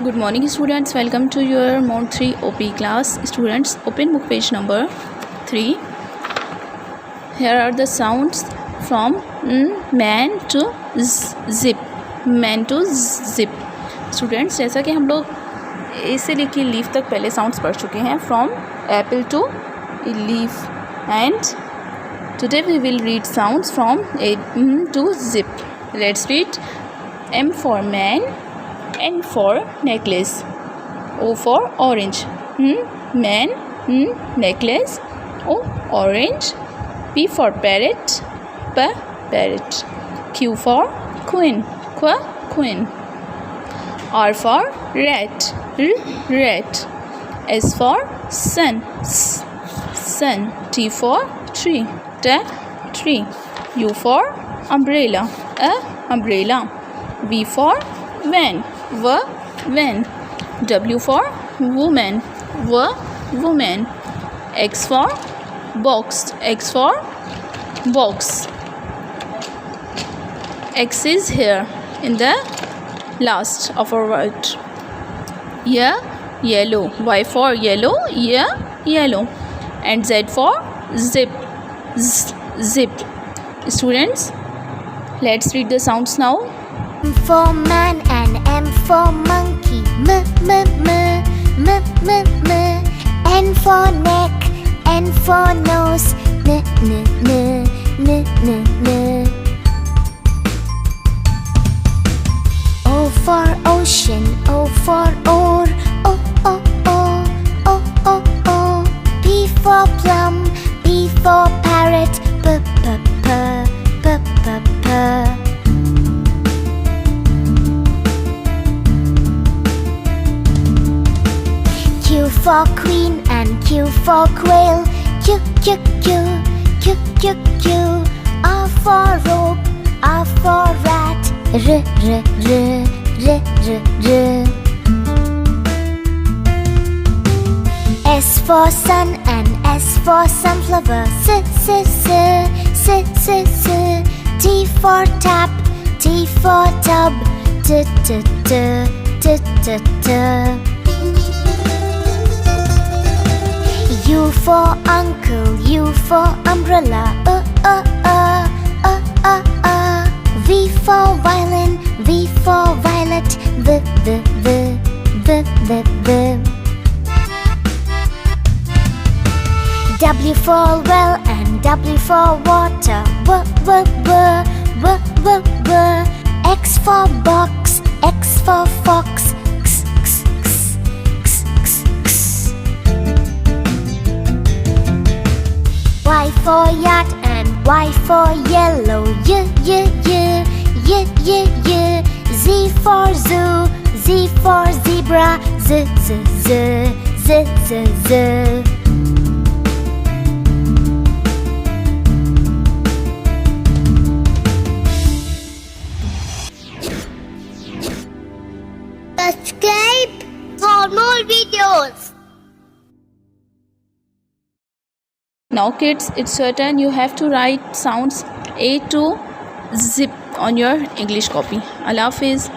Good morning students, welcome to your Mode 3 OP class. Students, open book page number 3. Here are the sounds from man to zip. Man to zip. Students, जैसा कि हम लोग ए से लेके leaf तक पहले sounds पढ़ चुके हैं, from apple to leaf, and today we will read sounds from a to zip. Let's read. M for man, N for necklace, O for orange, man, necklace, O orange, P for parrot, P parrot, Q for queen, queen, R for rat, rat, S for sun, sun, T for tree, tree, U for umbrella, umbrella, V for van, van, W for woman, woman, X for box, X for box. X is here in the last of our word. Yellow, Y for yellow, yellow, and Z for zip, zip. Students, let's read the sounds now. M for man and M for monkey, N for neck, N for nose, O for ocean, O for oar, O, P for plum, P for parrot, p. Q for queen and Q for quail, Q. R for rope, R for rat, R. S for sun and S for sunflower, T for tap, T for tub, U for uncle, U for umbrella, V for violin, V for violet, V. W for well and W for water, X for box, X for fox, Y for yacht and Y for yellow, Z for zoo, Z for zebra, Z. Subscribe for more videos. Now kids, it's your turn. You have to write sounds A to zip on your English copy. Allah Hafiz.